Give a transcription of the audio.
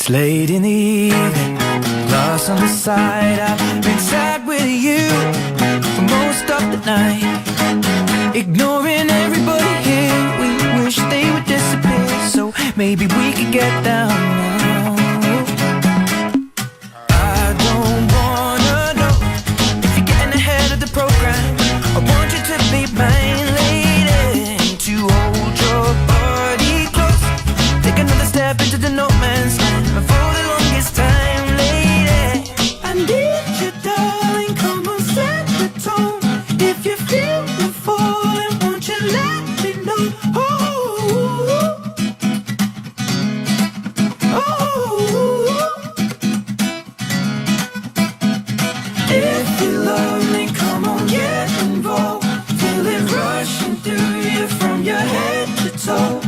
It's late in the evening, lost on the side. I've been sad with you for most of the night, ignoring everybody here. We wish they would disappear, so maybe we could get down now. I don't wanna know if you're getting ahead of the program. I want you to be mine, lady, to hold your body close. Take another step into the no man's land for the longest time, lady. I need you, darling, come on, set the tone. If you feel the falling, won't you let me know? Oh, if you love me, come on, get involved. Feel it rushing through you from your head to toe.